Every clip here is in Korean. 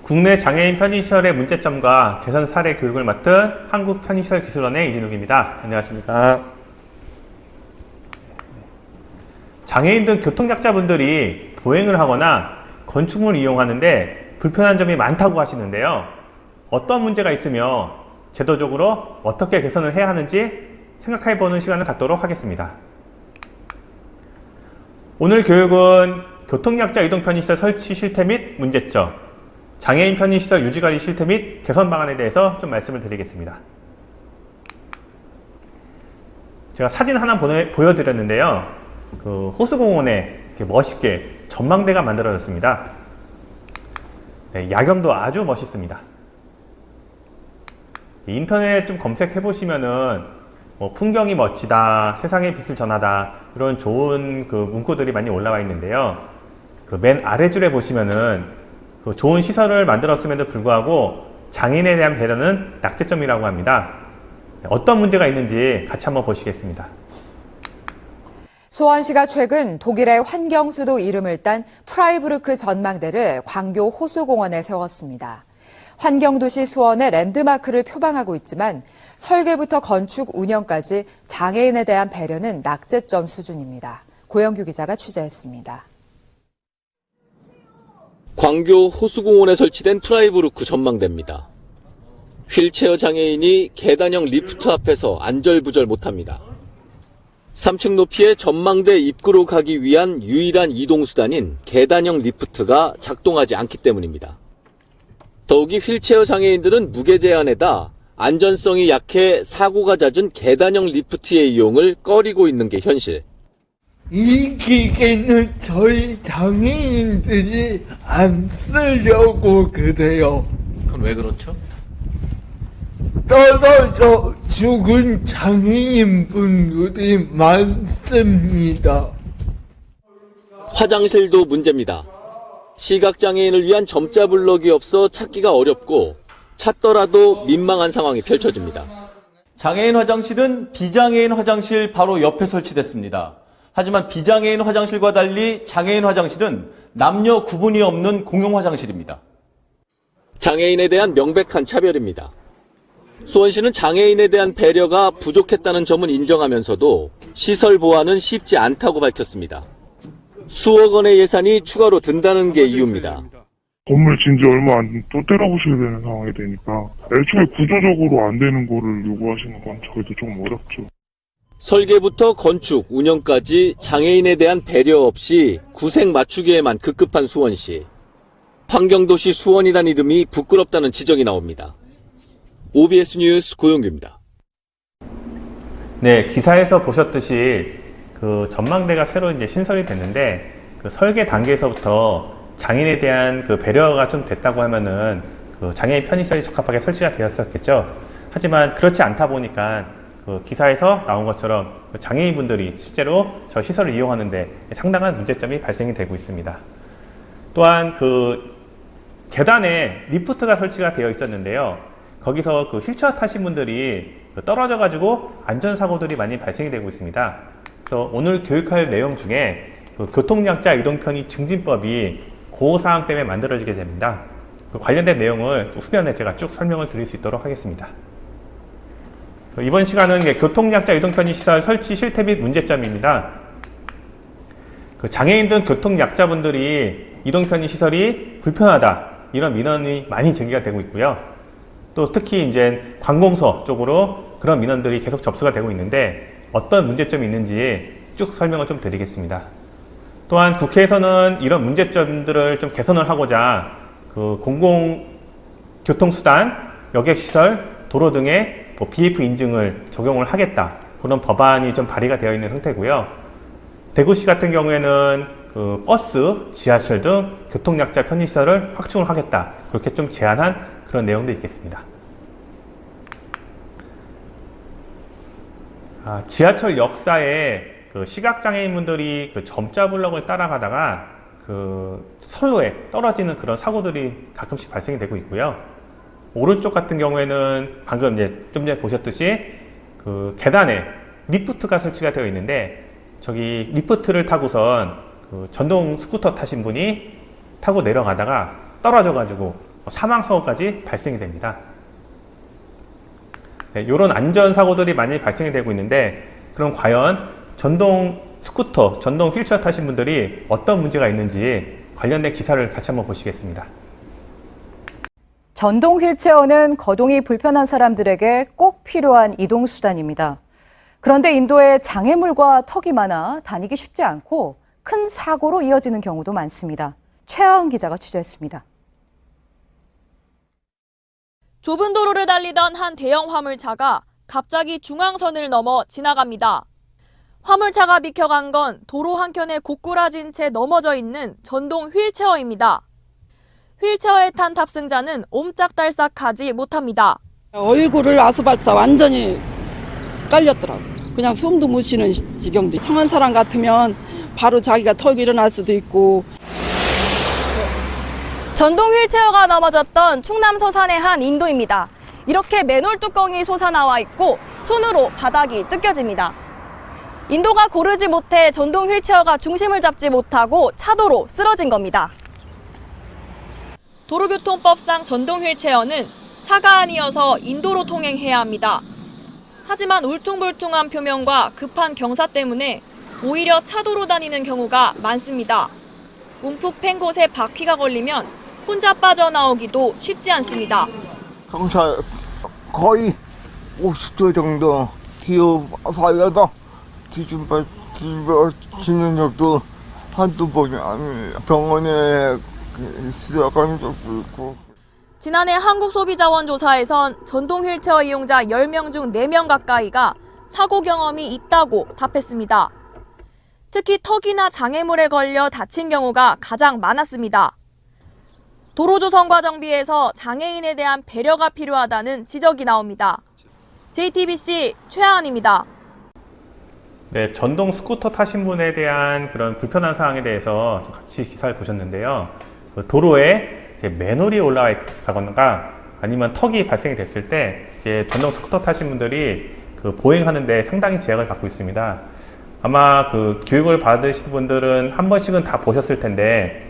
국내 장애인 편의시설의 문제점과 개선 사례 교육을 맡은 한국편의시설기술원의 이진욱입니다. 안녕하십니까. 장애인 등 교통약자분들이 보행을 하거나 건축물을 이용하는데 불편한 점이 많다고 하시는데요. 어떤 문제가 있으며 제도적으로 어떻게 개선을 해야 하는지 생각해보는 시간을 갖도록 하겠습니다. 오늘 교육은 교통약자 이동편의시설 설치 실태 및 문제점, 장애인 편의시설 유지관리 실태 및 개선 방안에 대해서 좀 말씀을 드리겠습니다. 제가 사진 하나 보여드렸는데요. 그 호수공원에 이렇게 멋있게 전망대가 만들어졌습니다. 네, 야경도 아주 멋있습니다. 인터넷 좀 검색해 보시면은 풍경이 멋지다, 세상의 빛을 전하다, 이런 좋은 그 문구들이 많이 올라와 있는데요. 그 맨 아래줄에 보시면은 그 좋은 시설을 만들었음에도 불구하고 장애인에 대한 배려는 낙제점이라고 합니다. 어떤 문제가 있는지 같이 한번 보시겠습니다. 수원시가 최근 독일의 환경수도 이름을 딴 프라이부르크 전망대를 광교 호수공원에 세웠습니다. 환경도시 수원의 랜드마크를 표방하고 있지만 설계부터 건축 운영까지 장애인에 대한 배려는 낙제점 수준입니다. 고영규 기자가 취재했습니다. 광교 호수공원에 설치된 프라이부르크 전망대입니다. 휠체어 장애인이 계단형 리프트 앞에서 안절부절 못합니다. 3층 높이의 전망대 입구로 가기 위한 유일한 이동수단인 계단형 리프트가 작동하지 않기 때문입니다. 더욱이 휠체어 장애인들은 무게 제한에다 안전성이 약해 사고가 잦은 계단형 리프트의 이용을 꺼리고 있는 게 현실. 이 기계는 저희 장애인들이 안 쓰려고 그래요. 그건 왜 그렇죠? 떨어져 죽은 장애인분들이 많습니다. 화장실도 문제입니다. 시각장애인을 위한 점자 블럭이 없어 찾기가 어렵고 찾더라도 민망한 상황이 펼쳐집니다. 장애인 화장실은 비장애인 화장실 바로 옆에 설치됐습니다. 하지만 비장애인 화장실과 달리 장애인 화장실은 남녀 구분이 없는 공용 화장실입니다. 장애인에 대한 명백한 차별입니다. 수원시는 장애인에 대한 배려가 부족했다는 점은 인정하면서도 시설 보완은 쉽지 않다고 밝혔습니다. 수억 원의 예산이 추가로 든다는 게 이유입니다. 건물 지은 지 얼마 안 또 때려부셔야 되는 상황이 되니까 애초에 구조적으로 안 되는 거를 요구하시는 건 저희도 좀 어렵죠. 설계부터 건축, 운영까지 장애인에 대한 배려 없이 구색 맞추기에만 급급한 수원시. 환경도시 수원이란 이름이 부끄럽다는 지적이 나옵니다. OBS 뉴스 고영규입니다. 네, 기사에서 보셨듯이 그 전망대가 새로 이제 신설이 됐는데 그 설계 단계에서부터 장애인에 대한 그 배려가 좀 됐다고 하면은 그 장애인 편의시설이 적합하게 설치가 되었었겠죠. 하지만 그렇지 않다 보니까 그 기사에서 나온 것처럼 그 장애인분들이 실제로 저 시설을 이용하는데 상당한 문제점이 발생이 되고 있습니다. 또한 그 계단에 리프트가 설치가 되어 있었는데요. 거기서 그 휠체어 타신 분들이 떨어져 가지고 안전사고들이 많이 발생이 되고 있습니다. 그래서 오늘 교육할 내용 중에 그 교통약자 이동편의 증진법이 그 사항 때문에 만들어지게 됩니다. 그 관련된 내용을 후면에 제가 쭉 설명을 드릴 수 있도록 하겠습니다. 이번 시간은 교통약자 이동편의시설 설치 실태 및 문제점입니다. 그 장애인 등 교통약자분들이 이동편의시설이 불편하다, 이런 민원이 많이 제기가 되고 있고요. 또 특히 이제 관공서 쪽으로 그런 민원들이 계속 접수가 되고 있는데 어떤 문제점이 있는지 쭉 설명을 좀 드리겠습니다. 또한 국회에서는 이런 문제점들을 좀 개선을 하고자 그 공공교통수단, 여객시설, 도로 등의 BF 인증을 적용을 하겠다, 그런 법안이 좀 발의가 되어 있는 상태고요. 대구시 같은 경우에는 그 버스, 지하철 등 교통약자 편의시설을 확충을 하겠다, 그렇게 좀 제안한 그런 내용도 있겠습니다. 지하철 역사에 그 시각장애인분들이 그 점자 블럭을 따라가다가 그 선로에 떨어지는 그런 사고들이 가끔씩 발생이 되고 있고요. 오른쪽 같은 경우에는 방금 이제 좀 전에 보셨듯이 그 계단에 리프트가 설치가 되어 있는데 저기 리프트를 타고선 그 전동 스쿠터 타신 분이 타고 내려가다가 떨어져 가지고 사망 사고까지 발생이 됩니다. 네, 이런 안전 사고들이 많이 발생이 되고 있는데, 그럼 과연 전동 스쿠터, 전동 휠체어 타신 분들이 어떤 문제가 있는지 관련된 기사를 같이 한번 보시겠습니다. 전동 휠체어는 거동이 불편한 사람들에게 꼭 필요한 이동수단입니다. 그런데 인도에 장애물과 턱이 많아 다니기 쉽지 않고 큰 사고로 이어지는 경우도 많습니다. 최하은 기자가 취재했습니다. 좁은 도로를 달리던 한 대형 화물차가 갑자기 중앙선을 넘어 지나갑니다. 화물차가 비켜간 건 도로 한켠에 고꾸라진 채 넘어져 있는 전동 휠체어입니다. 휠체어에 탄 탑승자는 옴짝달싹하지 못합니다. 얼굴을 아스팔트 완전히 깔렸더라고. 그냥 숨도 못 쉬는 지경도. 성한 사람 같으면 바로 자기가 턱이 일어날 수도 있고. 전동 휠체어가 넘어졌던 충남 서산의 한 인도입니다. 이렇게 맨홀 뚜껑이 솟아나와 있고 손으로 바닥이 뜯겨집니다. 인도가 고르지 못해 전동 휠체어가 중심을 잡지 못하고 차도로 쓰러진 겁니다. 도로교통법상 전동 휠체어는 차가 아니어서 인도로 통행해야 합니다. 하지만 울퉁불퉁한 표면과 급한 경사 때문에 오히려 차도로 다니는 경우가 많습니다. 움푹 팬 곳에 바퀴가 걸리면 혼자 빠져나오기도 쉽지 않습니다. 경사 거의 50도 정도 기어서야다 뒤집어지는 적도 한두 번이 아니에요. 병원에 시달가는 적도 있고. 지난해 한국소비자원 조사에선 전동 휠체어 이용자 10명 중 4명 가까이가 사고 경험이 있다고 답했습니다. 특히 턱이나 장애물에 걸려 다친 경우가 가장 많았습니다. 도로조성과 정비에서 장애인에 대한 배려가 필요하다는 지적이 나옵니다. JTBC 최하은입니다. 네, 전동 스쿠터 타신 분에 대한 그런 불편한 사항에 대해서 같이 기사를 보셨는데요. 그 도로에 맨홀이 올라가거나 아니면 턱이 발생이 됐을 때 전동 스쿠터 타신 분들이 그 보행하는데 상당히 제약을 받고 있습니다. 아마 그 교육을 받으신 분들은 한 번씩은 다 보셨을 텐데,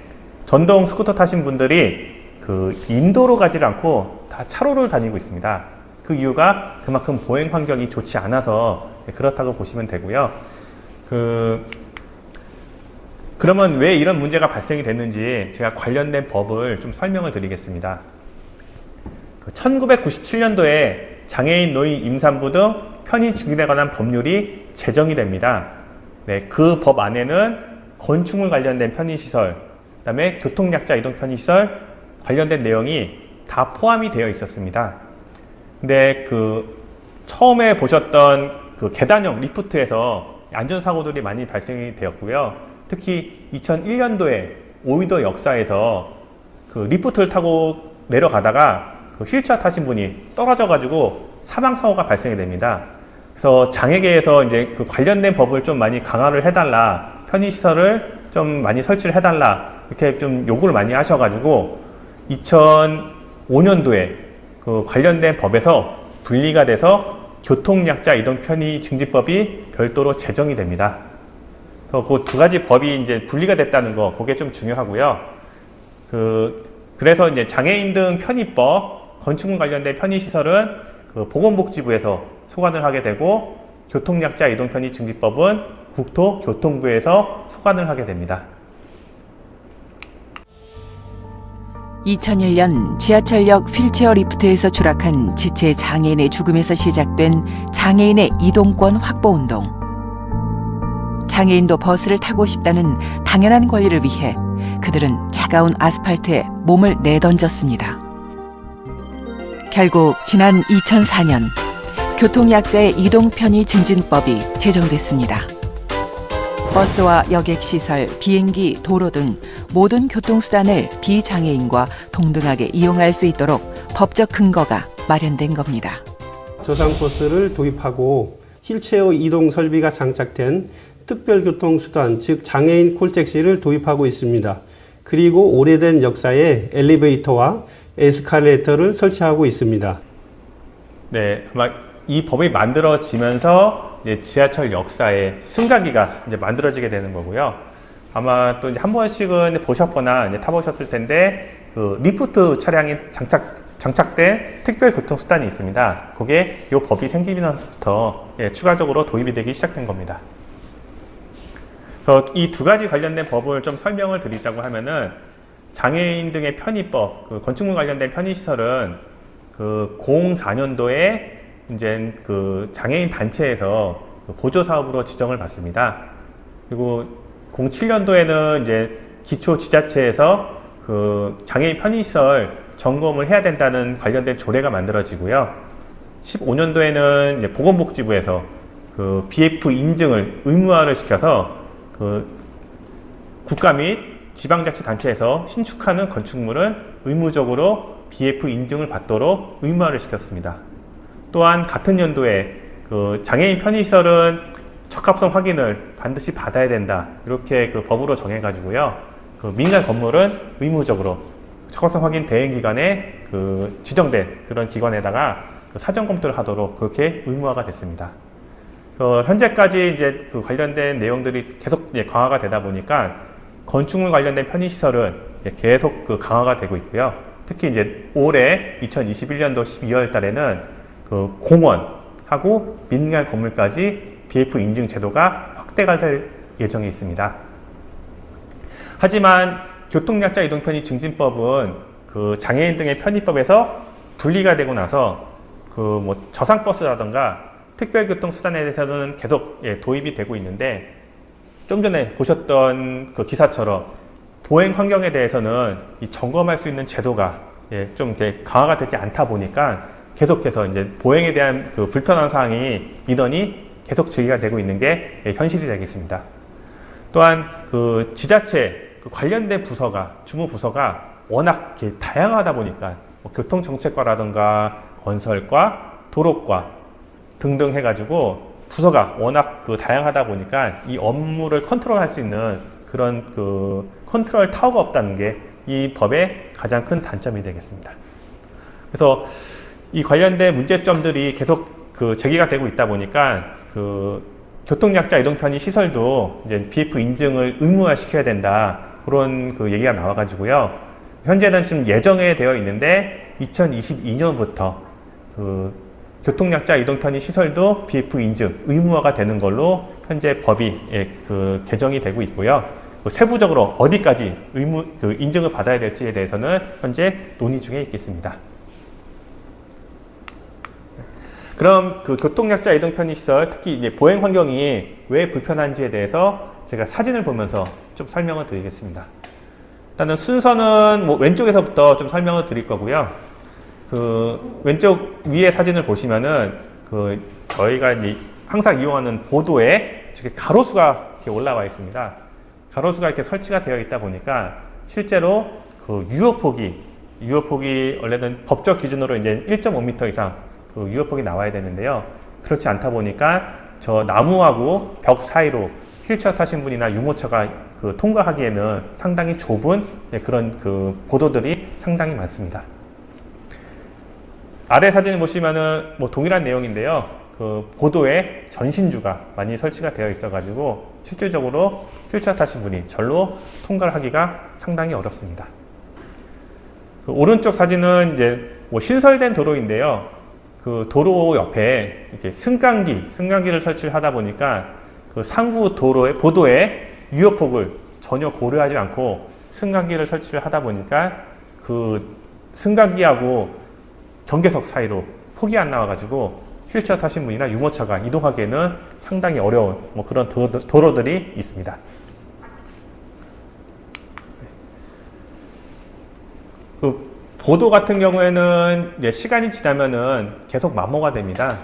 전동 스쿠터 타신 분들이 그 인도로 가지를 않고 다 차로를 다니고 있습니다. 그 이유가 그만큼 보행 환경이 좋지 않아서 그렇다고 보시면 되고요. 그러면 왜 이런 문제가 발생이 됐는지 제가 관련된 법을 좀 설명을 드리겠습니다. 1997년도에 장애인, 노인, 임산부 등 편의 증진에 관한 법률이 제정이 됩니다. 네, 그 법 안에는 건축물 관련된 편의시설, 그다음에 교통약자 이동 편의시설 관련된 내용이 다 포함이 되어 있었습니다. 근데 처음에 보셨던 그 계단형 리프트에서 안전사고들이 많이 발생이 되었고요. 특히 2001년도에 오이도 역사에서 그 리프트를 타고 내려가다가 그 휠체어 타신 분이 떨어져가지고 사망사고가 발생이 됩니다. 그래서 장애계에서 이제 그 관련된 법을 좀 많이 강화를 해달라, 편의시설을 좀 많이 설치를 해달라, 이렇게 좀 요구를 많이 하셔가지고 2005년도에 그 관련된 법에서 분리가 돼서 교통약자 이동 편의 증진법이 별도로 제정이 됩니다. 그래서 그 두 가지 법이 이제 분리가 됐다는 거, 그게 좀 중요하고요. 그래서 이제 장애인 등 편의법, 건축물 관련된 편의시설은 그 보건복지부에서 소관을 하게 되고, 교통약자 이동 편의 증진법은 국토교통부에서 소관을 하게 됩니다. 2001년 지하철역 휠체어 리프트에서 추락한 지체 장애인의 죽음에서 시작된 장애인의 이동권 확보운동. 장애인도 버스를 타고 싶다는 당연한 권리를 위해 그들은 차가운 아스팔트에 몸을 내던졌습니다. 결국 지난 2004년 교통약자의 이동편의 증진법이 제정됐습니다. 버스와 여객시설, 비행기, 도로 등 모든 교통수단을 비장애인과 동등하게 이용할 수 있도록 법적 근거가 마련된 겁니다. 저상버스를 도입하고 휠체어 이동 설비가 장착된 특별교통수단, 즉 장애인 콜택시를 도입하고 있습니다. 그리고 오래된 역사의 엘리베이터와 에스컬레이터를 설치하고 있습니다. 네, 아마 이 법이 만들어지면서 이제 지하철 역사에 승강기가 이제 만들어지게 되는 거고요. 아마 또 이제 한 번씩은 보셨거나 이제 타보셨을 텐데, 그 리프트 차량이 장착된 특별 교통수단이 있습니다. 그게 이 법이 생기면서부터 추가적으로 도입이 되기 시작된 겁니다. 이 두 가지 관련된 법을 좀 설명을 드리자고 하면은 장애인 등의 편의법, 그 건축물 관련된 편의시설은 그 04년도에 이제 그 장애인 단체에서 그 보조 사업으로 지정을 받습니다. 그리고 07년도에는 이제 기초 지자체에서 그 장애인 편의시설 점검을 해야 된다는 관련된 조례가 만들어지고요. 15년도에는 이제 보건복지부에서 그 BF 인증을 의무화를 시켜서 그 국가 및 지방자치단체에서 신축하는 건축물은 의무적으로 BF 인증을 받도록 의무화를 시켰습니다. 또한 같은 연도에 그 장애인 편의시설은 적합성 확인을 반드시 받아야 된다. 이렇게 그 법으로 정해가지고요. 그 민간 건물은 의무적으로 적합성 확인 대행기관에 그 지정된 그런 기관에다가 그 사전 검토를 하도록 그렇게 의무화가 됐습니다. 현재까지 이제 그 관련된 내용들이 계속 강화가 되다 보니까 건축물 관련된 편의시설은 계속 그 강화가 되고 있고요. 특히 이제 올해 2021년도 12월 달에는 그 공원하고 민간 건물까지 BF 인증 제도가 확대가 될 예정에 있습니다. 하지만 교통약자 이동편의 증진법은 그 장애인 등의 편의법에서 분리가 되고 나서 그 뭐 저상버스라던가 특별교통수단에 대해서는 계속 도입이 되고 있는데 좀 전에 보셨던 그 기사처럼 보행 환경에 대해서는 이 점검할 수 있는 제도가 좀 이렇게 강화가 되지 않다 보니까 계속해서 이제 보행에 대한 그 불편한 사항이 민원이 계속 제기가 되고 있는 게 현실이 되겠습니다. 또한 그 지자체 그 관련된 부서가 주무 부서가 워낙 이렇게 다양하다 보니까 뭐 교통정책과라든가 건설과 도로과 등등 해가지고 부서가 워낙 그 다양하다 보니까 이 업무를 컨트롤할 수 있는 그런 그 컨트롤 타워가 없다는 게 이 법의 가장 큰 단점이 되겠습니다. 그래서 이 관련된 문제점들이 계속 그 제기가 되고 있다 보니까 그 교통약자 이동편의 시설도 이제 BF 인증을 의무화 시켜야 된다 그런 그 얘기가 나와가지고요. 현재는 지금 예정에 되어 있는데 2022년부터 그 교통약자 이동편의 시설도 BF 인증 의무화가 되는 걸로 현재 법이 그 개정이 되고 있고요. 세부적으로 어디까지 그 인증을 받아야 될지에 대해서는 현재 논의 중에 있겠습니다. 그럼 그 교통약자 이동편의 시설, 특히 이제 보행 환경이 왜 불편한지에 대해서 제가 사진을 보면서 좀 설명을 드리겠습니다. 일단은 순서는 뭐 왼쪽에서부터 좀 설명을 드릴 거고요. 그 왼쪽 위에 사진을 보시면은 그 저희가 이제 항상 이용하는 보도에 이렇게 가로수가 이렇게 올라와 있습니다. 가로수가 이렇게 설치가 되어 있다 보니까 실제로 그 유효폭이 원래는 법적 기준으로 이제 1.5m 이상 그 유효폭이 나와야 되는데요. 그렇지 않다 보니까 저 나무하고 벽 사이로 휠체어 타신 분이나 유모차가 그 통과하기에는 상당히 좁은 그런 그 보도들이 상당히 많습니다. 아래 사진을 보시면은 뭐 동일한 내용인데요. 그 보도에 전신주가 많이 설치가 되어 있어가지고 실질적으로 휠체어 타신 분이 절로 통과를 하기가 상당히 어렵습니다. 그 오른쪽 사진은 이제 뭐 신설된 도로인데요. 그 도로 옆에 이렇게 승강기를 설치를 하다 보니까 그 상부 도로의 보도에 유효폭을 전혀 고려하지 않고 승강기를 설치를 하다 보니까 그 승강기하고 경계석 사이로 폭이 안 나와가지고 휠체어 타신 분이나 유모차가 이동하기에는 상당히 어려운 뭐 그런 도로들이 있습니다. 그 보도 같은 경우에는 이제 시간이 지나면은 계속 마모가 됩니다.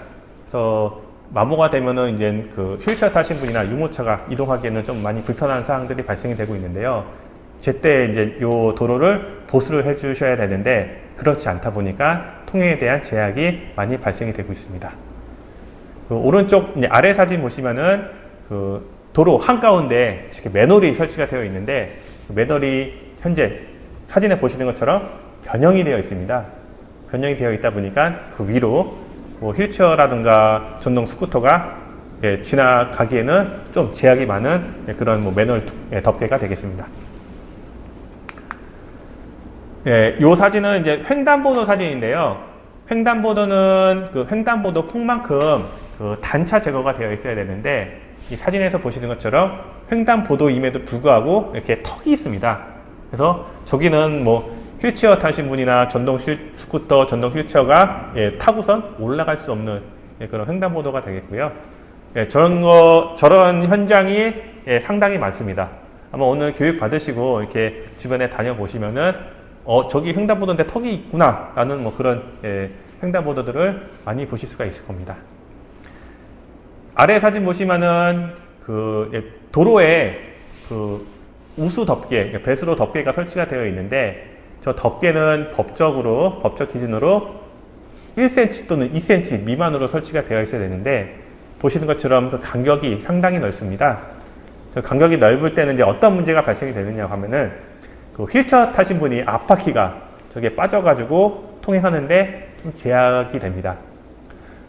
그래서 마모가 되면은 이제 그 휠체어 타신 분이나 유모차가 이동하기에는 좀 많이 불편한 사항들이 발생이 되고 있는데요. 제때 이제 요 도로를 보수를 해 주셔야 되는데 그렇지 않다 보니까 통행에 대한 제약이 많이 발생이 되고 있습니다. 그 오른쪽 아래 사진 보시면은 그 도로 한가운데 이렇게 맨홀이 설치가 되어 있는데 그 맨홀이 현재 사진에 보시는 것처럼 변형이 되어 있습니다. 변형이 되어 있다 보니까 그 위로 뭐 휠체어라든가 전동 스쿠터가 지나가기에는 좀 제약이 많은 그런 뭐 맨홀 덮개가 되겠습니다. 예, 요 사진은 이제 횡단보도 사진인데요. 횡단보도는 그 횡단보도 폭만큼 그 단차 제거가 되어 있어야 되는데, 이 사진에서 보시는 것처럼 횡단보도임에도 불구하고 이렇게 턱이 있습니다. 그래서 저기는 뭐 휠체어 타신 분이나 전동 스쿠터, 전동 휠체어가 타고선 올라갈 수 없는 그런 횡단보도가 되겠고요. 저런 현장이 상당히 많습니다. 아마 오늘 교육 받으시고 이렇게 주변에 다녀보시면은 저기 횡단보도인데 턱이 있구나 라는 뭐 그런 횡단보도들을 많이 보실 수가 있을 겁니다. 아래 사진 보시면은 그 도로에 그 우수 덮개, 배수로 덮개가 설치가 되어 있는데, 저 덮개는 법적 기준으로 1cm 또는 2cm 미만으로 설치가 되어 있어야 되는데, 보시는 것처럼 그 간격이 상당히 넓습니다. 그 간격이 넓을 때는 이제 어떤 문제가 발생이 되느냐 하면은, 그 휠체어 타신 분이 앞바퀴가 저게 빠져가지고 통행하는데 좀 제약이 됩니다.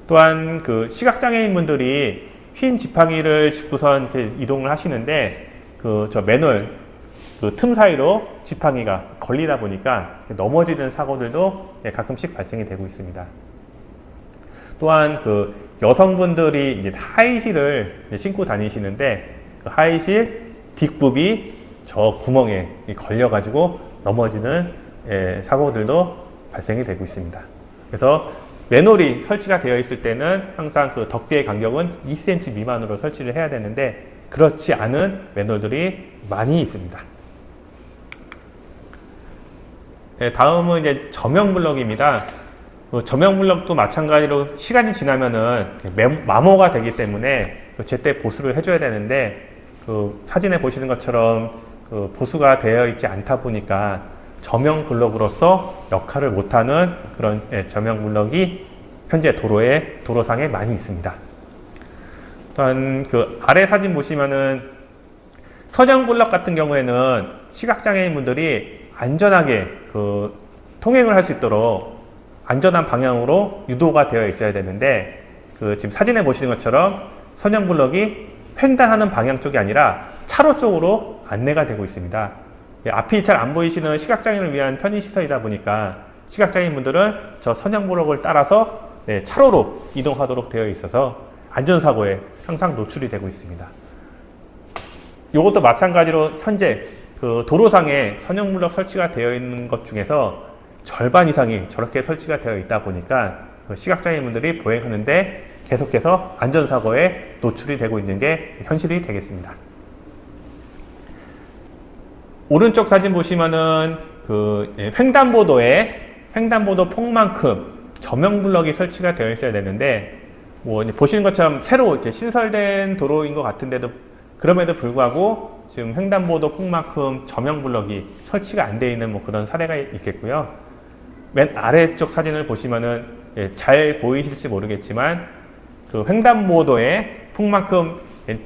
또한 그 시각장애인 분들이 흰 지팡이를 짚고선 이렇게 이동을 하시는데, 저 맨홀 그 틈 사이로 지팡이가 걸리다 보니까 넘어지는 사고들도 가끔씩 발생이 되고 있습니다. 또한 그 여성분들이 이제 하이힐을 신고 다니시는데, 그 하이힐 뒷굽이 저 구멍에 걸려가지고 넘어지는 사고들도 발생이 되고 있습니다. 그래서 맨홀이 설치가 되어 있을 때는 항상 그 덮개의 간격은 2cm 미만으로 설치를 해야 되는데, 그렇지 않은 맨홀들이 많이 있습니다. 다음은 이제 저명블럭입니다. 저명블럭도 마찬가지로 시간이 지나면은 마모가 되기 때문에 제때 보수를 해줘야 되는데, 그 사진에 보시는 것처럼 그 보수가 되어 있지 않다 보니까 저명블럭으로서 역할을 못하는 그런 저명블럭이 현재 도로상에 많이 있습니다. 또한 그 아래 사진 보시면은 선형블럭 같은 경우에는 시각장애인 분들이 안전하게 그 통행을 할 수 있도록 안전한 방향으로 유도가 되어 있어야 되는데, 그 지금 사진에 보시는 것처럼 선형블럭이 횡단하는 방향 쪽이 아니라 차로 쪽으로 안내가 되고 있습니다. 앞이 잘 안 보이시는 시각장애인을 위한 편의시설이다 보니까 시각장애인 분들은 저 선형블럭을 따라서 차로로 이동하도록 되어 있어서 안전사고에 항상 노출이 되고 있습니다. 이것도 마찬가지로 현재 그 도로상에 선형블럭 설치가 되어 있는 것 중에서 절반 이상이 저렇게 설치가 되어 있다 보니까 그 시각장애인분들이 보행하는데 계속해서 안전사고에 노출이 되고 있는 게 현실이 되겠습니다. 오른쪽 사진 보시면은 그 횡단보도 폭만큼 저명블럭이 설치가 되어 있어야 되는데, 뭐 보시는 것처럼 새로 이렇게 신설된 도로인 것 같은데도 그럼에도 불구하고 지금 횡단보도 폭만큼 저명블럭이 설치가 안 되어 있는 뭐 그런 사례가 있겠고요. 맨 아래쪽 사진을 보시면은 잘 보이실지 모르겠지만 그 횡단보도에 폭만큼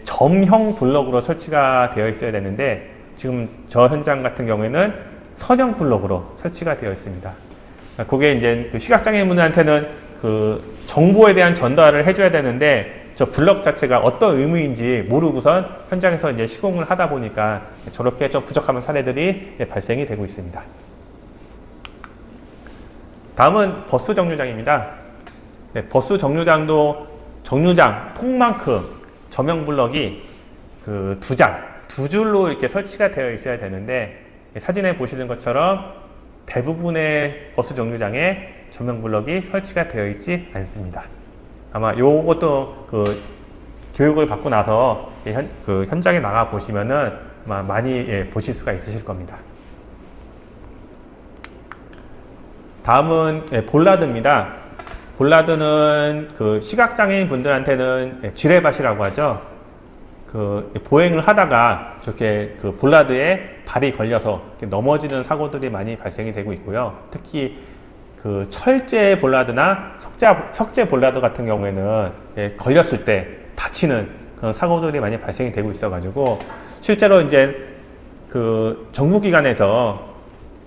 점형 블럭으로 설치가 되어 있어야 되는데, 지금 저 현장 같은 경우에는 선형 블럭으로 설치가 되어 있습니다. 그게 이제 그 시각장애인분들한테는 그 정보에 대한 전달을 해줘야 되는데, 저 블럭 자체가 어떤 의미인지 모르고선 현장에서 이제 시공을 하다 보니까 저렇게 좀 부족한 사례들이 발생이 되고 있습니다. 다음은 버스 정류장입니다. 버스 정류장도 정류장 폭만큼 저명블럭이 그 두 줄로 이렇게 설치가 되어 있어야 되는데, 사진에 보시는 것처럼 대부분의 버스 정류장에 저명블럭이 설치가 되어 있지 않습니다. 아마 요것도 그 교육을 받고 나서 그 현장에 나가 보시면은 아마 많이 보실 수가 있으실 겁니다. 다음은 볼라드입니다. 볼라드는 그 시각장애인 분들한테는 지뢰밭이라고 하죠. 그 보행을 하다가 저렇게 그 볼라드에 발이 걸려서 넘어지는 사고들이 많이 발생이 되고 있고요. 특히 그 철제 볼라드나 석재 볼라드 같은 경우에는 걸렸을 때 다치는 그런 사고들이 많이 발생이 되고 있어가지고, 실제로 이제 그 정부기관에서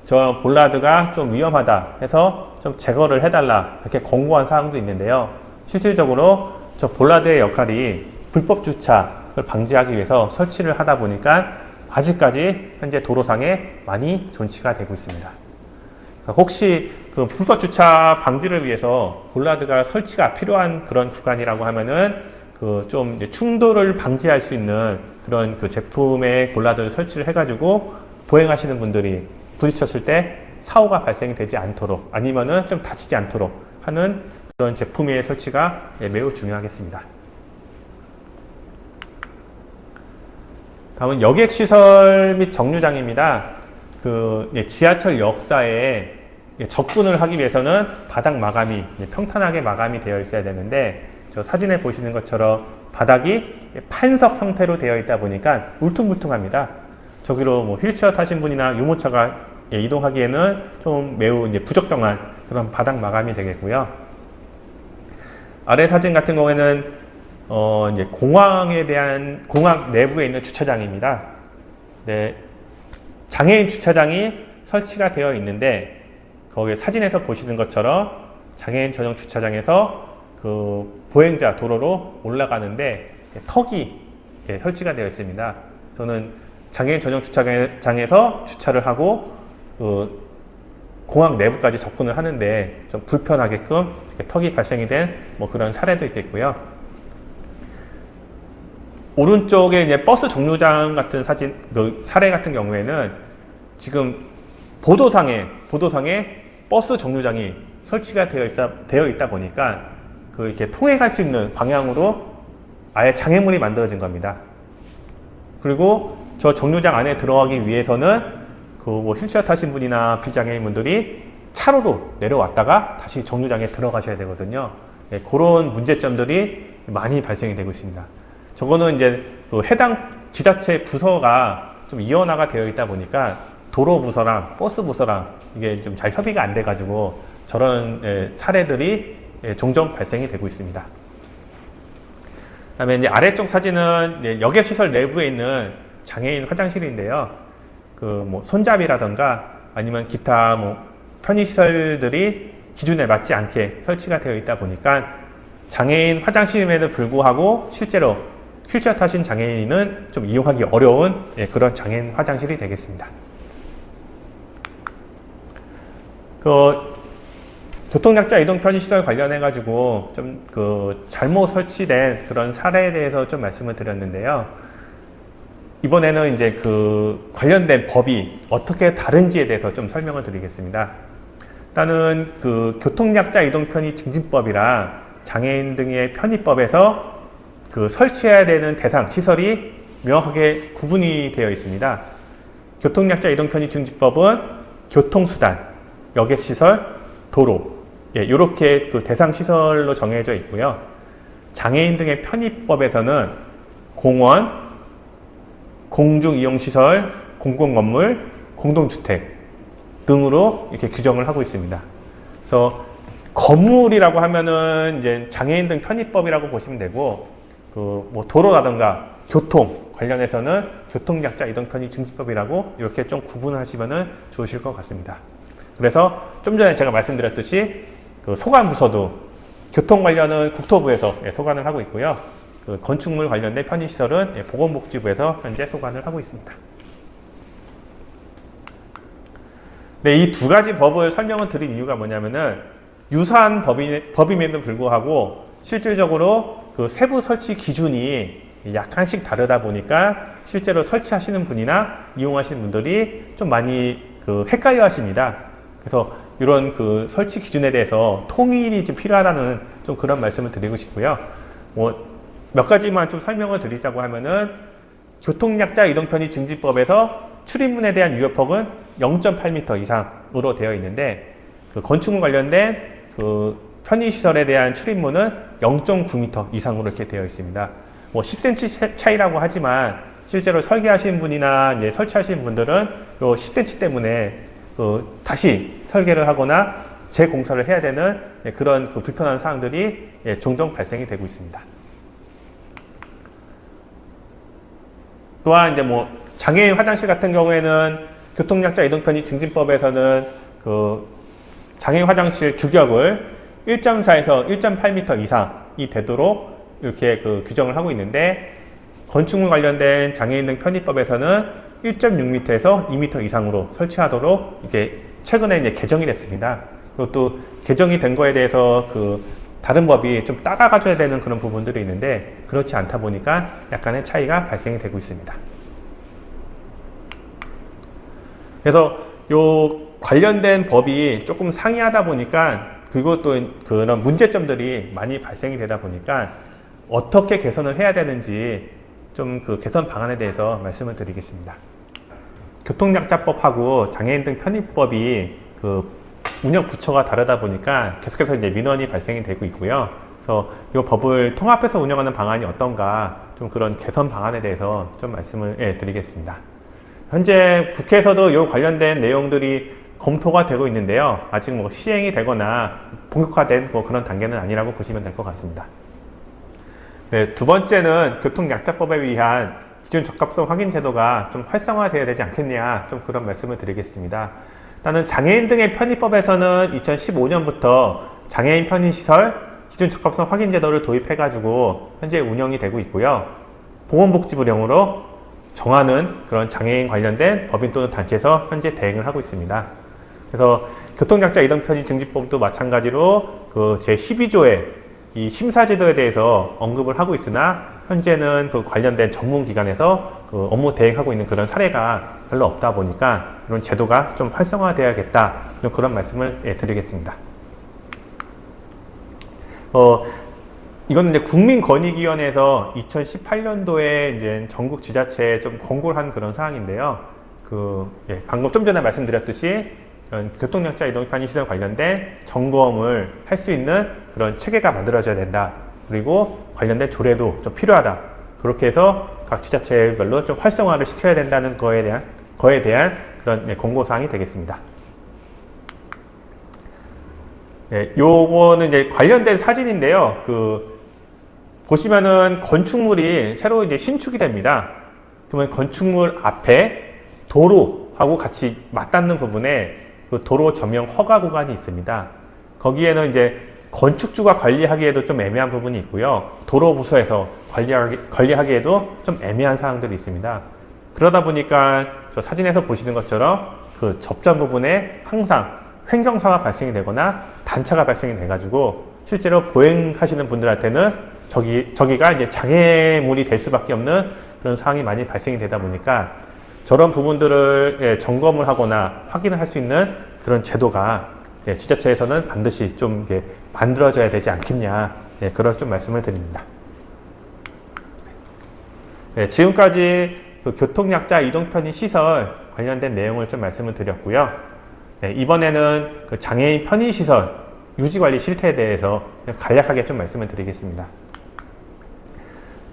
저 볼라드가 좀 위험하다 해서 좀 제거를 해달라 이렇게 권고한 사항도 있는데요. 실질적으로 저 볼라드의 역할이 불법 주차를 방지하기 위해서 설치를 하다 보니까 아직까지 현재 도로상에 많이 존치가 되고 있습니다. 혹시 그 불법 주차 방지를 위해서 볼라드가 설치가 필요한 그런 구간이라고 하면은 그 좀 충돌을 방지할 수 있는 그런 그 제품의 볼라드를 설치를 해가지고 보행하시는 분들이 부딪혔을 때 사고가 발생이 되지 않도록 아니면은 좀 다치지 않도록 하는 그런 제품의 설치가 매우 중요하겠습니다. 다음은 여객시설 및 정류장입니다. 지하철 역사에 접근을 하기 위해서는 바닥 마감이 평탄하게 마감이 되어 있어야 되는데 저 사진에 보시는 것처럼 바닥이 판석 형태로 되어 있다 보니까 울퉁불퉁합니다. 저기로 뭐 휠체어 타신 분이나 유모차가 이동하기에는 좀 매우 부적정한 그런 바닥 마감이 되겠고요. 아래 사진 같은 경우에는 이제 공항에 대한 공항 내부에 있는 주차장입니다. 네, 장애인 주차장이 설치가 되어 있는데 거기 사진에서 보시는 것처럼 장애인 전용 주차장에서 그 보행자 도로로 올라가는데 턱이 설치가 되어 있습니다. 저는 장애인 전용 주차장에서 주차를 하고 그 공항 내부까지 접근을 하는데 좀 불편하게끔 턱이 발생이 된 뭐 그런 사례도 있겠고요. 오른쪽에 이제 버스 정류장 같은 사진, 그 사례 같은 경우에는 지금 보도상에 버스 정류장이 설치가 되어 있다 보니까 그 이렇게 통행할 수 있는 방향으로 아예 장애물이 만들어진 겁니다. 그리고 저 정류장 안에 들어가기 위해서는 그 뭐 휠체어 타신 분이나 비장애인 분들이 차로로 내려왔다가 다시 정류장에 들어가셔야 되거든요. 네, 그런 문제점들이 많이 발생이 되고 있습니다. 저거는 이제 그 해당 지자체 부서가 좀 이원화가 되어 있다 보니까 도로 부서랑 버스 부서랑 이게 좀 잘 협의가 안 돼가지고 저런 사례들이 종종 발생이 되고 있습니다. 그다음에 이제 아래쪽 사진은 여객시설 내부에 있는 장애인 화장실인데요. 그 뭐 손잡이라던가 아니면 기타 뭐 편의시설들이 기준에 맞지 않게 설치가 되어 있다 보니까 장애인 화장실임에도 불구하고 실제로 휠체어 타신 장애인은 좀 이용하기 어려운 그런 장애인 화장실이 되겠습니다. 그 교통약자 이동 편의시설 관련해 가지고 좀 그 잘못 설치된 그런 사례에 대해서 좀 말씀을 드렸는데요. 이번에는 이제 그 관련된 법이 어떻게 다른지에 대해서 좀 설명을 드리겠습니다. 일단은 그 교통약자 이동 편의 증진법이랑 장애인 등의 편의법에서 그 설치해야 되는 대상 시설이 명확하게 구분이 되어 있습니다. 교통약자 이동 편의 증진법은 교통수단, 여객시설, 도로 이렇게 그 대상 시설로 정해져 있고요. 장애인 등의 편의법에서는 공원, 공중이용시설, 공공건물, 공동주택 등으로 이렇게 규정을 하고 있습니다. 그래서 건물이라고 하면은 이제 장애인 등 편의법이라고 보시면 되고, 그 뭐 도로라든가 교통 관련해서는 교통약자 이동 편의 증진법이라고 이렇게 좀 구분하시면은 좋으실 것 같습니다. 그래서 좀 전에 제가 말씀드렸듯이 그 소관부서도 교통 관련은 국토부에서 소관을 하고 있고요. 그 건축물 관련된 편의시설은 보건복지부에서 현재 소관을 하고 있습니다. 네, 이 두 가지 법을 설명을 드린 이유가 뭐냐면은 유사한 법임에도 불구하고 실질적으로 그 세부 설치 기준이 약간씩 다르다 보니까 실제로 설치하시는 분이나 이용하시는 분들이 좀 많이 그 헷갈려 하십니다. 그래서 이런 그 설치 기준에 대해서 통일이 좀 필요하다는 좀 그런 말씀을 드리고 싶고요. 뭐 몇 가지만 좀 설명을 드리자고 하면은 교통약자 이동편의 증진법에서 출입문에 대한 유효폭은 0.8m 이상으로 되어 있는데 그 건축물 관련된 그 편의시설에 대한 출입문은 0.9m 이상으로 이렇게 되어 있습니다. 뭐 10cm 차이라고 하지만 실제로 설계하시는 분이나 이제 설치하시는 분들은 요 10cm 때문에 다시 설계를 하거나 재공사를 해야 되는 그런 그 불편한 사항들이 종종 발생이 되고 있습니다. 또한 이제 뭐 장애인 화장실 같은 경우에는 교통약자 이동편의 증진법에서는 그 장애인 화장실 규격을 1.4에서 1.8m 이상이 되도록 이렇게 그 규정을 하고 있는데 건축물 관련된 장애인 등 편의법에서는 1.6m에서 2m 이상으로 설치하도록 이렇게 최근에 이제 개정이 됐습니다. 그리고 또 개정이 된 거에 대해서 그 다른 법이 좀 따라가줘야 되는 그런 부분들이 있는데 그렇지 않다 보니까 약간의 차이가 발생이 되고 있습니다. 그래서 요 관련된 법이 조금 상이하다 보니까 그리고 또 그런 문제점들이 많이 발생이 되다 보니까 어떻게 개선을 해야 되는지 좀 그 개선 방안에 대해서 말씀을 드리겠습니다. 교통약자법하고 장애인 등 편의법이 그 운영 부처가 다르다 보니까 계속해서 이제 민원이 발생이 되고 있고요. 그래서 이 법을 통합해서 운영하는 방안이 어떤가 좀 그런 개선 방안에 대해서 좀 말씀을 드리겠습니다. 현재 국회에서도 이 관련된 내용들이 검토가 되고 있는데요. 아직 뭐 시행이 되거나 본격화된 뭐 그런 단계는 아니라고 보시면 될 것 같습니다. 네, 두 번째는 교통약자법에 의한 기준 적합성 확인 제도가 좀 활성화되어야 되지 않겠냐 좀 그런 말씀을 드리겠습니다. 일단은 장애인 등의 편의법에서는 2015년부터 장애인 편의시설 기준 적합성 확인 제도를 도입해가지고 현재 운영이 되고 있고요. 보건복지부령으로 정하는 그런 장애인 관련된 법인 또는 단체에서 현재 대행을 하고 있습니다. 그래서 교통약자 이동편의 증진법도 마찬가지로 그 제12조의 이 심사제도에 대해서 언급을 하고 있으나 현재는 그 관련된 전문기관에서 그 업무 대행하고 있는 그런 사례가 별로 없다 보니까 이런 제도가 좀 활성화되어야겠다 그런 말씀을 드리겠습니다. 이거는 이제 국민권익위원회에서 2018년도에 이제 전국 지자체에 좀 권고를 한 그런 사항인데요. 방금 좀 전에 말씀드렸듯이 교통약자 이동 편의시설 관련된 점검을 할 수 있는 그런 체계가 만들어져야 된다. 그리고 관련된 조례도 좀 필요하다. 그렇게 해서 각 지자체별로 좀 활성화를 시켜야 된다는 거에 대한 그런 권고사항이 되겠습니다. 네, 요거는 이제 관련된 사진인데요. 보시면은 건축물이 새로 이제 신축이 됩니다. 그러면 건축물 앞에 도로하고 같이 맞닿는 부분에 그 도로 전면 허가 구간이 있습니다. 거기에는 이제 건축주가 관리하기에도 좀 애매한 부분이 있고요. 도로부서에서 관리하기에도 좀 애매한 사항들이 있습니다. 그러다 보니까 저 사진에서 보시는 것처럼 그 접전 부분에 항상 횡경사가 발생이 되거나 단차가 발생이 돼가지고 실제로 보행하시는 분들한테는 저기가 이제 장애물이 될 수밖에 없는 그런 상황이 많이 발생이 되다 보니까 저런 부분들을 점검을 하거나 확인을 할 수 있는 그런 제도가 지자체에서는 반드시 좀 만들어져야 되지 않겠냐 그런 좀 말씀을 드립니다. 지금까지 그 교통약자 이동편의 시설 관련된 내용을 좀 말씀을 드렸고요. 이번에는 그 장애인 편의시설 유지관리 실태에 대해서 간략하게 좀 말씀을 드리겠습니다.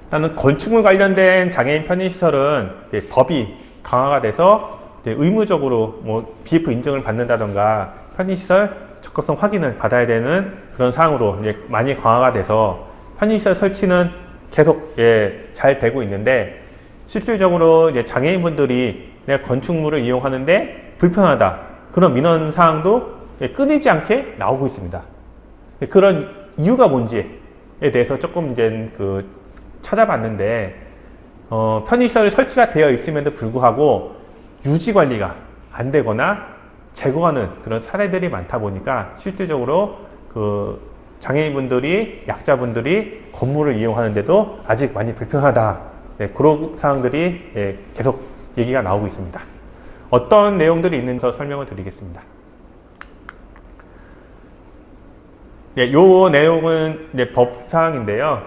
일단은 건축물 관련된 장애인 편의시설은 법이 강화가 돼서 의무적으로 뭐 BF 인증을 받는다던가 편의시설 적합성 확인을 받아야 되는 그런 사항으로 이제 많이 강화가 돼서 편의시설 설치는 계속 잘 되고 있는데 실질적으로 이제 장애인분들이 내가 건축물을 이용하는데 불편하다 그런 민원 사항도 끊이지 않게 나오고 있습니다. 그런 이유가 뭔지에 대해서 조금 이제 찾아봤는데 편의시설 설치가 되어 있음에도 불구하고 유지 관리가 안 되거나 제거하는 그런 사례들이 많다 보니까 실질적으로 그 장애인분들이 약자분들이 건물을 이용하는데도 아직 많이 불편하다. 그런 사항들이 계속 얘기가 나오고 있습니다. 어떤 내용들이 있는지 설명을 드리겠습니다. 요 내용은 법사항인데요.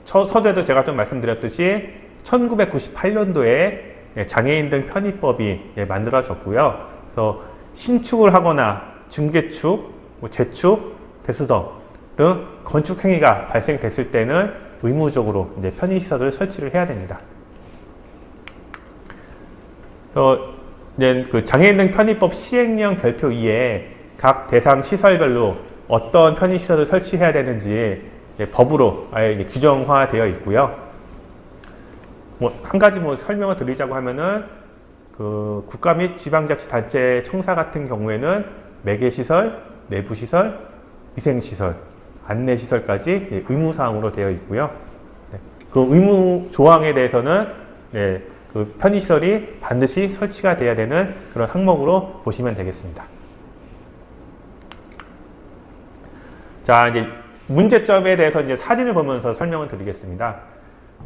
서두에도 제가 좀 말씀드렸듯이 1998년도에 장애인 등 편의법이 만들어졌고요. 그래서 신축을 하거나 증개축, 재축, 대수동 등 건축 행위가 발생됐을 때는 의무적으로 이제 편의시설을 설치를 해야 됩니다. 그래서 이제 그 장애인 등 편의법 시행령 별표 2에 각 대상 시설별로 어떤 편의시설을 설치해야 되는지 법으로 아예 규정화되어 있고요. 한 가지 설명을 드리자고 하면은 그 국가 및 지방자치단체 청사 같은 경우에는 매개시설, 내부시설, 위생시설, 안내시설까지 의무사항으로 되어 있고요. 그 의무 조항에 대해서는 그 편의시설이 반드시 설치가 돼야 되는 그런 항목으로 보시면 되겠습니다. 자, 이제 문제점에 대해서 이제 사진을 보면서 설명을 드리겠습니다.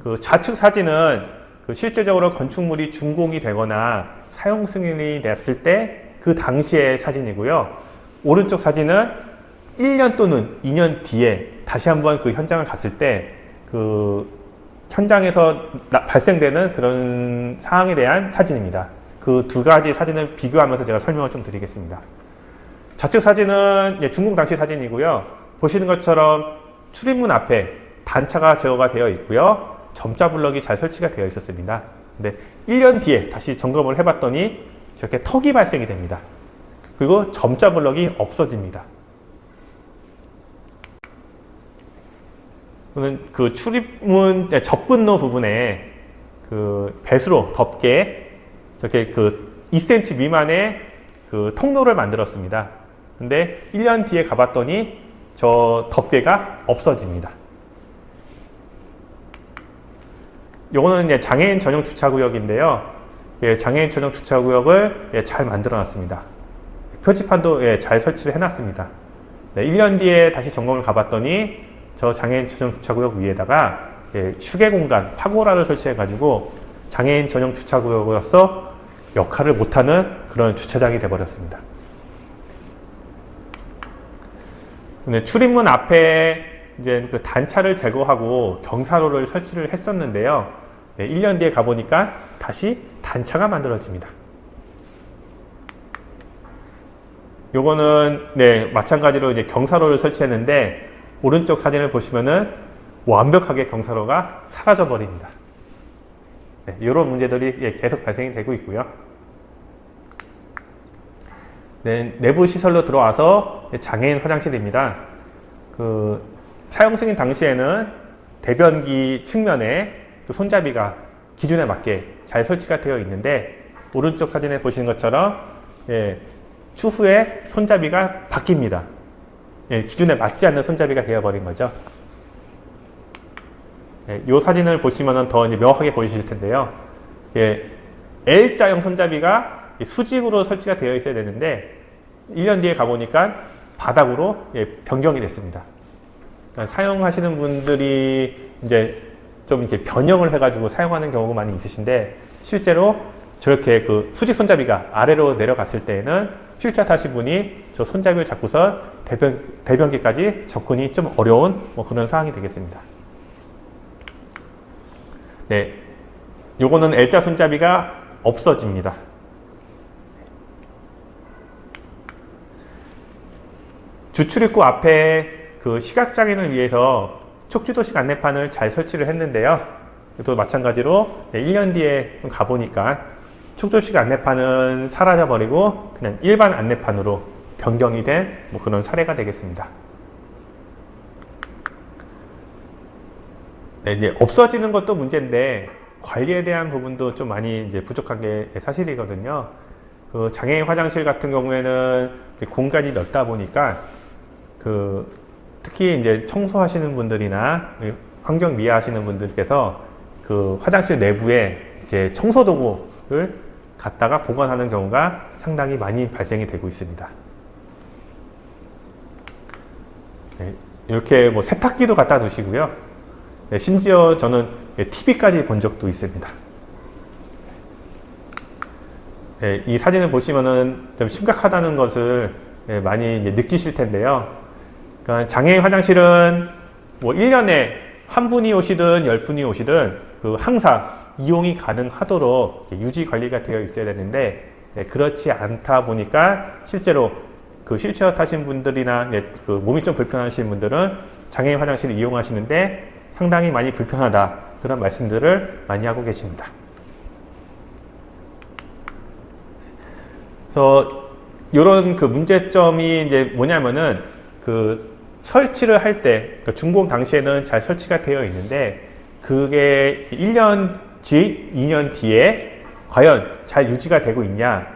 그 좌측 사진은 그 실제적으로 건축물이 준공이 되거나 사용 승인이 됐을 때 그 당시의 사진이고요. 오른쪽 사진은 1년 또는 2년 뒤에 다시 한번 그 현장을 갔을 때 그 현장에서 발생되는 그런 상황에 대한 사진입니다. 그 두 가지 사진을 비교하면서 제가 설명을 좀 드리겠습니다. 좌측 사진은 준공 당시 사진이고요. 보시는 것처럼 출입문 앞에 단차가 제어가 되어 있고요. 점자 블럭이 잘 설치가 되어 있었습니다. 근데 1년 뒤에 다시 점검을 해봤더니 저렇게 턱이 발생이 됩니다. 그리고 점자 블럭이 없어집니다. 그 출입문 접근로 부분에 그 배수로 덮개 이렇게 그 2cm 미만의 그 통로를 만들었습니다. 근데 1년 뒤에 가봤더니 저 덮개가 없어집니다. 요거는 이제 장애인 전용 주차구역인데요. 장애인 전용 주차구역을 잘 만들어 놨습니다. 표지판도 잘 설치를 해놨습니다. 1년 뒤에 다시 점검을 가봤더니 저 장애인 전용 주차구역 위에다가 휴게 공간, 파고라를 설치해가지고 장애인 전용 주차구역으로서 역할을 못하는 그런 주차장이 되어버렸습니다. 출입문 앞에 이제 그 단차를 제거하고 경사로를 설치를 했었는데요. 1년 뒤에 가보니까 다시 단차가 만들어집니다. 요거는 마찬가지로 이제 경사로를 설치했는데 오른쪽 사진을 보시면은 완벽하게 경사로가 사라져 버립니다. 이런 문제들이 계속 발생이 되고 있고요. 내부 시설로 들어와서 장애인 화장실입니다. 그 사용 승인 당시에는 대변기 측면에 그 손잡이가 기준에 맞게 잘 설치가 되어 있는데 오른쪽 사진에 보시는 것처럼 추후에 손잡이가 바뀝니다. 기준에 맞지 않는 손잡이가 되어버린 거죠. 이 사진을 보시면 더 명확하게 보이실 텐데요. L자형 손잡이가 수직으로 설치가 되어 있어야 되는데 1년 뒤에 가보니까 바닥으로 변경이 됐습니다. 그러니까 사용하시는 분들이 이제 좀 이렇게 변형을 해가지고 사용하는 경우가 많이 있으신데 실제로 저렇게 그 수직 손잡이가 아래로 내려갔을 때에는 휠체어 타신 분이 저 손잡이를 잡고서 대변기까지 접근이 좀 어려운 그런 상황이 되겠습니다. 요거는 L자 손잡이가 없어집니다. 주출입구 앞에 그 시각장애인을 위해서 촉지도식 안내판을 잘 설치를 했는데요. 또 마찬가지로 1년 뒤에 가보니까 촉지도식 안내판은 사라져버리고 그냥 일반 안내판으로 변경이 된 그런 사례가 되겠습니다. 이제 없어지는 것도 문제인데 관리에 대한 부분도 좀 많이 이제 부족한 게 사실이거든요. 그 장애인 화장실 같은 경우에는 공간이 넓다 보니까 특히 이제 청소하시는 분들이나 환경 미화하시는 분들께서 그 화장실 내부에 이제 청소 도구를 갖다가 보관하는 경우가 상당히 많이 발생이 되고 있습니다. 이렇게 세탁기도 갖다 두시고요. 심지어 저는 TV까지 본 적도 있습니다. 이 사진을 보시면은 좀 심각하다는 것을 많이 이제 느끼실 텐데요. 그러니까 장애인 화장실은 1년에 한 분이 오시든 10분이 오시든 항상 이용이 가능하도록 유지 관리가 되어 있어야 되는데 그렇지 않다 보니까 실제로 그 휠체어 타신 분들이나 그 몸이 좀 불편하신 분들은 장애인 화장실을 이용하시는데 상당히 많이 불편하다 그런 말씀들을 많이 하고 계십니다. 그래서 이런 그 문제점이 이제 뭐냐면은 그 설치를 할 때 그러니까 준공 당시에는 잘 설치가 되어 있는데 그게 1년 뒤, 2년 뒤에 과연 잘 유지가 되고 있냐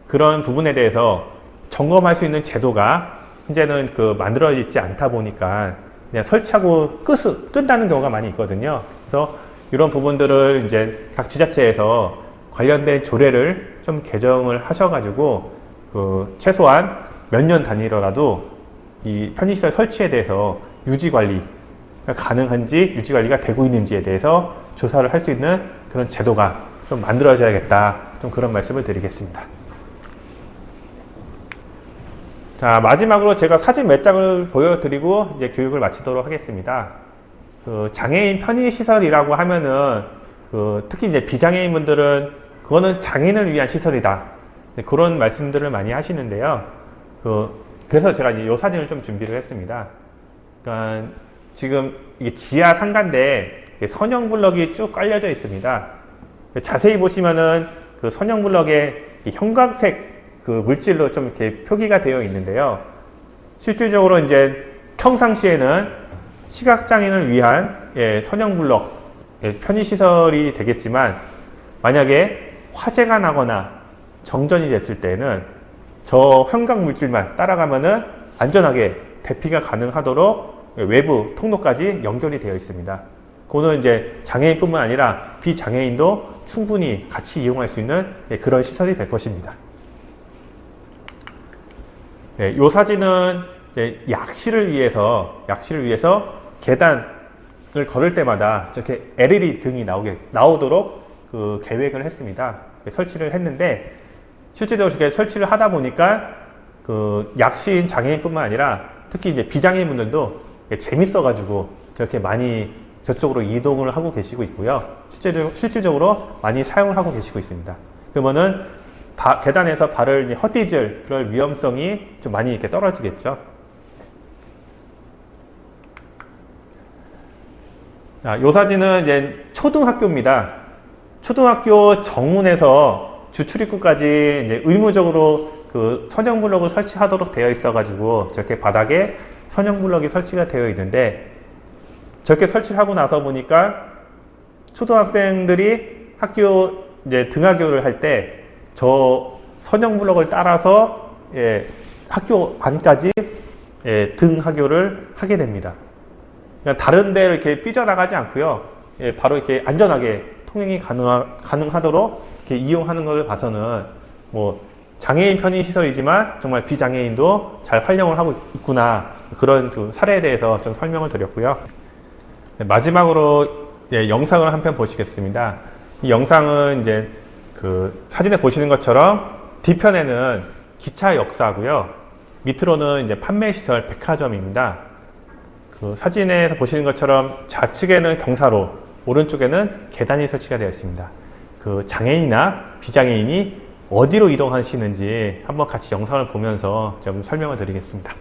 그런 부분에 대해서 점검할 수 있는 제도가 현재는 만들어지지 않다 보니까 그냥 설치하고 끈다는 경우가 많이 있거든요. 그래서 이런 부분들을 이제 각 지자체에서 관련된 조례를 좀 개정을 하셔가지고 최소한 몇 년 단위로라도 이 편의시설 설치에 대해서 유지 관리가 가능한지, 유지 관리가 되고 있는지에 대해서 조사를 할 수 있는 그런 제도가 좀 만들어져야겠다. 좀 그런 말씀을 드리겠습니다. 자, 마지막으로 제가 사진 몇 장을 보여드리고 이제 교육을 마치도록 하겠습니다. 장애인 편의시설이라고 하면은 특히 이제 비장애인분들은 그거는 장애인을 위한 시설이다. 그런 말씀들을 많이 하시는데요. 그래서 제가 이 사진을 좀 준비를 했습니다. 그러니까 지금 이게 지하 상가인데 선형 블럭이 쭉 깔려져 있습니다. 자세히 보시면은 그 선형 블럭에 형광색 물질로 좀 이렇게 표기가 되어 있는데요. 실질적으로 이제 평상시에는 시각장애인을 위한 선형 블럭 편의시설이 되겠지만, 만약에 화재가 나거나 정전이 됐을 때는 저 형광 물질만 따라가면은 안전하게 대피가 가능하도록 외부 통로까지 연결이 되어 있습니다. 그거는 이제 장애인뿐만 아니라 비장애인도 충분히 같이 이용할 수 있는 그런 시설이 될 것입니다. 이 사진은 약실을 위해서 계단을 걸을 때마다 저렇게 LED 등이 나오도록 계획을 했습니다. 설치를 했는데, 실제로 이렇게 설치를 하다 보니까 약신 장애인뿐만 아니라 특히 이제 비장애인분들도 재밌어가지고 저렇게 많이 저쪽으로 이동을 하고 계시고 있고요. 실질적으로 많이 사용을 하고 계시고 있습니다. 그러면은 계단에서 발을 헛디딜 그럴 위험성이 좀 많이 이렇게 떨어지겠죠. 자, 이 사진은 이제 초등학교입니다. 초등학교 정문에서 주출입구까지 이제 의무적으로 선형 블럭을 설치하도록 되어 있어가지고 저렇게 바닥에 선형 블럭이 설치가 되어 있는데, 저렇게 설치를 하고 나서 보니까 초등학생들이 학교 이제 등하교를 할 때 저 선형 블럭을 따라서 학교 안까지 등하교를 하게 됩니다. 그러니까 다른 데를 이렇게 삐져나가지 않고요. 바로 이렇게 안전하게 통행이 가능하도록 이렇게 이용하는 것을 봐서는 장애인 편의시설이지만 정말 비장애인도 잘 활용을 하고 있구나, 그런 사례에 대해서 좀 설명을 드렸고요. 마지막으로 영상을 한 편 보시겠습니다. 이 영상은 이제 사진에 보시는 것처럼 뒤편에는 기차 역사고요. 밑으로는 이제 판매시설 백화점입니다. 사진에서 보시는 것처럼 좌측에는 경사로, 오른쪽에는 계단이 설치가 되어 있습니다. 장애인이나 비장애인이 어디로 이동하시는지 한번 같이 영상을 보면서 좀 설명을 드리겠습니다.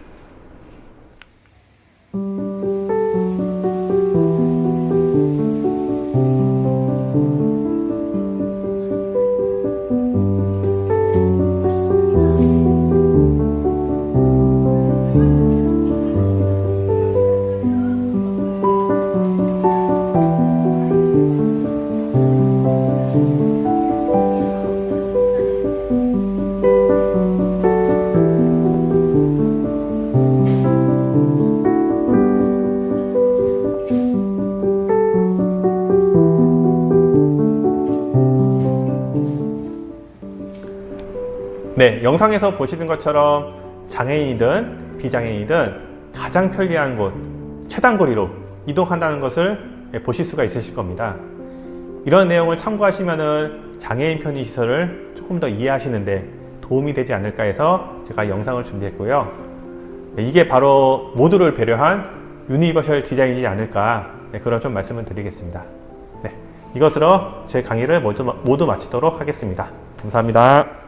네, 영상에서 보시는 것처럼 장애인이든 비장애인이든 가장 편리한 곳, 최단거리로 이동한다는 것을 보실 수가 있으실 겁니다. 이런 내용을 참고하시면은 장애인 편의시설을 조금 더 이해하시는데 도움이 되지 않을까 해서 제가 영상을 준비했고요. 이게 바로 모두를 배려한 유니버셜 디자인이지 않을까, 그런 좀 말씀을 드리겠습니다. 네, 이것으로 제 강의를 모두 마치도록 하겠습니다. 감사합니다.